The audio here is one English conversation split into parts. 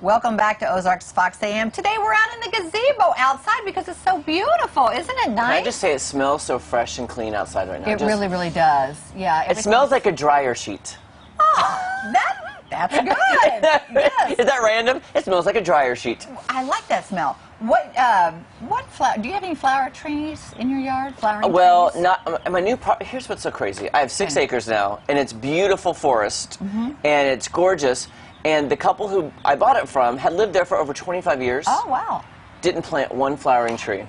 Welcome back to Ozarks Fox AM. Today we're out in the gazebo outside because it's so beautiful. Isn't it nice? Can I just say it smells so fresh and clean outside right now? It really, really does. Yeah. It smells like a dryer sheet. Oh, that's good. Yes. Is that random? It smells like a dryer sheet. I like that smell. What flower? Do you have any flower trees in your yard? Flowering well, trees? not my new. Here's what's so crazy. I have 6 acres now, and it's beautiful forest, and it's gorgeous. And the couple who I bought it from had lived there for over 25 years. Oh, wow. Didn't plant one flowering tree.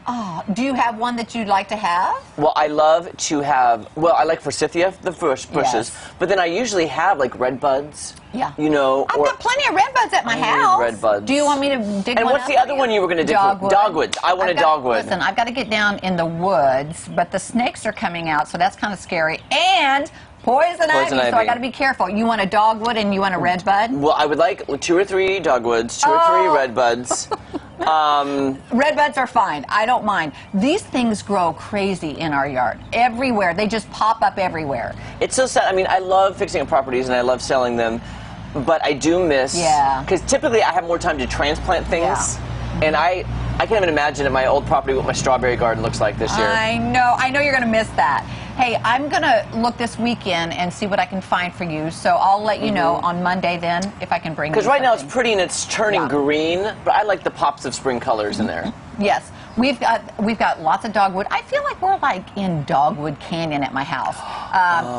Oh, do you have one that you'd like to have? Well, I love to have, well, I like forsythia, the bushes, Yes. but then I usually have like red buds. Yeah. You know. I've got plenty of red buds at my house. Red buds. Do you want me to dig And one what's out the for other you? one you were going to dig? Dogwood. Dogwood. I want a dogwood. Listen, I've got to get down in the woods, but the snakes are coming out, so that's kind of scary. And poison ivy, so I got to be careful. You want a dogwood and you want a red bud? Well, I would like 2 or 3 dogwoods, 2 or 3 red buds. Red buds are fine. I don't mind. These things grow crazy in our yard. Everywhere. They just pop up everywhere. It's so sad. I mean, I love fixing up properties and I love selling them, but I do miss... Yeah. Because typically I have more time to transplant things. Yeah. And I can't even imagine at my old property what my strawberry garden looks like this year. I know you're going to miss that. Hey, I'm going to look this weekend and see what I can find for you. So I'll let you know on Monday then if I can bring you Because right now it's something. pretty and it's turning green, but I like the pops of spring colors in there. Yes, we've got lots of dogwood. I feel like we're like in Dogwood Canyon at my house.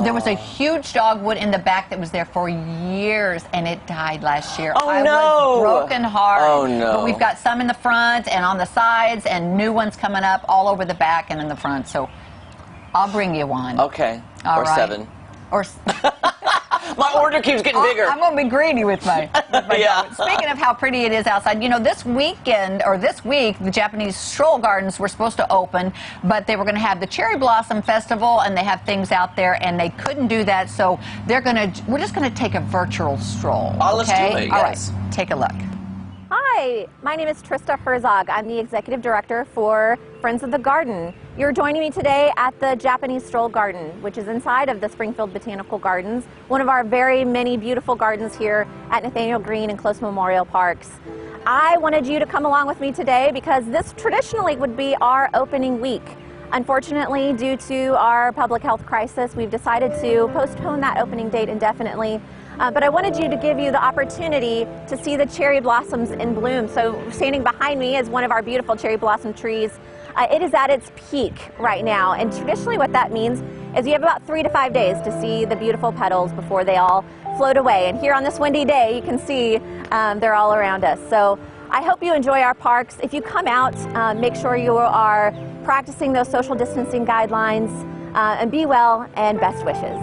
There was a huge dogwood in the back that was there for years, and it died last year. Oh, I no. was broken heart. Oh, no. But we've got some in the front and on the sides, and new ones coming up all over the back and in the front. So I'll bring you one. Okay. All or right. 7. Or. My order keeps getting bigger. I'm going to be greedy with my Yeah. dog. Speaking of how pretty it is outside, you know, this weekend, or this week, the Japanese Stroll Gardens were supposed to open, but they were going to have the Cherry Blossom Festival, and they have things out there, and they couldn't do that, so we're just going to take a virtual stroll. Oh, let's do okay? it, All yes. right, take a look. Hi, my name is Trista Herzog. I'm the Executive Director for Friends of the Garden. You're joining me today at the Japanese Stroll Garden, which is inside of the Springfield Botanical Gardens, one of our very many beautiful gardens here at Nathaniel Green and Close Memorial Parks. I wanted you to come along with me today because this traditionally would be our opening week. Unfortunately, due to our public health crisis, we've decided to postpone that opening date indefinitely. But I wanted you to give you the opportunity to see the cherry blossoms in bloom. So standing behind me is one of our beautiful cherry blossom trees. It is at its peak right now, and traditionally what that means is you have about 3 to 5 days to see the beautiful petals before they all float away. And here on this windy day, you can see they're all around us. So I hope you enjoy our parks. If you come out, make sure you are practicing those social distancing guidelines, and be well, and best wishes.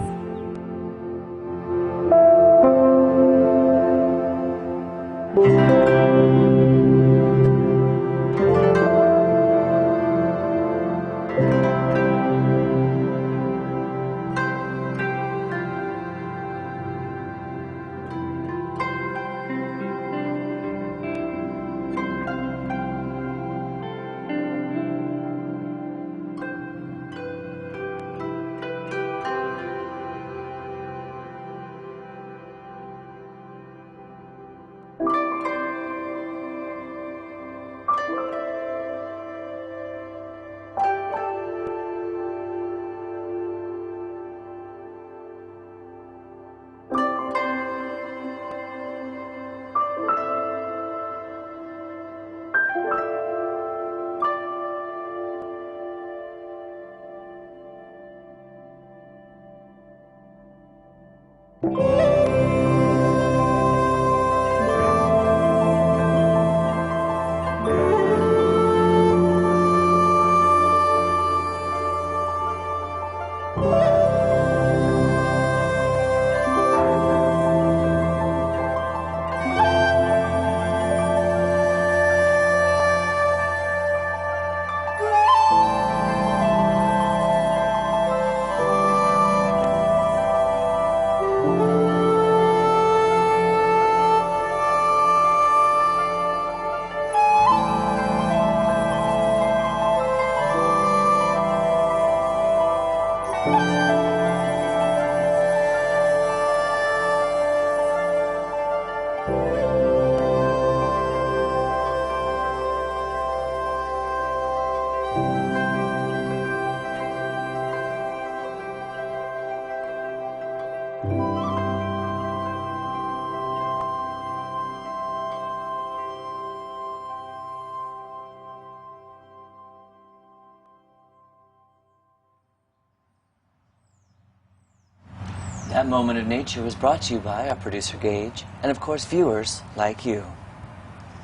That moment of nature was brought to you by our producer, Gage, and of course, viewers like you.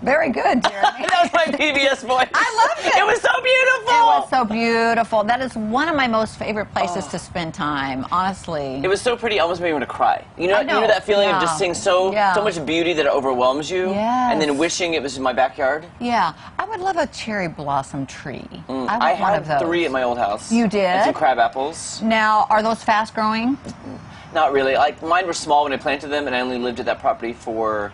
Very good, Jeremy. That was my PBS voice. I loved it. It was so beautiful. It was so beautiful. That is one of my most favorite places to spend time, honestly. It was so pretty, it almost made me want to cry. You know, I know. You know that feeling Yeah. of just seeing so much beauty that it overwhelms you, Yes. and then wishing it was in my backyard? Yeah, I would love a cherry blossom tree. I want one of had those. 3 at my old house. You did? And some crab apples. Now, are those fast growing? Not really. Like, mine were small when I planted them, and I only lived at that property for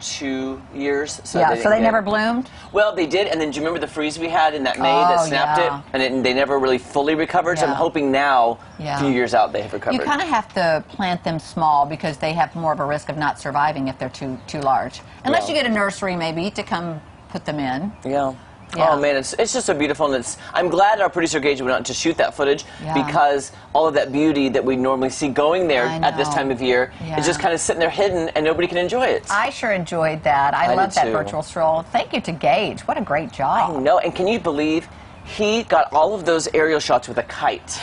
2 years. So Yeah, so they get- never bloomed? Well, they did, and then do you remember the freeze we had in that May that Oh, snapped yeah. it? And they never really fully recovered, so I'm Yeah. hoping now, Yeah. a few years out, they have recovered. You kind of have to plant them small because they have more of a risk of not surviving if they're too large. Unless Yeah. you get a nursery maybe to come put them in. Yeah. Yeah. Oh man, it's just so beautiful, and I'm glad our producer Gage went out to shoot that footage Yeah. because all of that beauty that we normally see going there I at this know. time of year Yeah. is just kind of sitting there hidden, and nobody can enjoy it. I sure enjoyed that. I I love did that too. virtual stroll. Thank you to Gage. What a great job. No, and can you believe he got all of those aerial shots with a kite?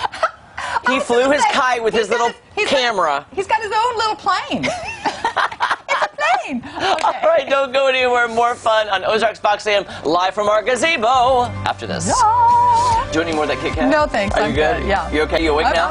He flew his kite with his little camera. He's got his own little plane. It's a plane. Okay. All right, don't go anywhere. More fun on Ozarks Box AM, live from our gazebo after this. No. Do you want any more of that Kit Kat? No, thanks. Are I'm you good? good, yeah. You okay? You awake I'm now?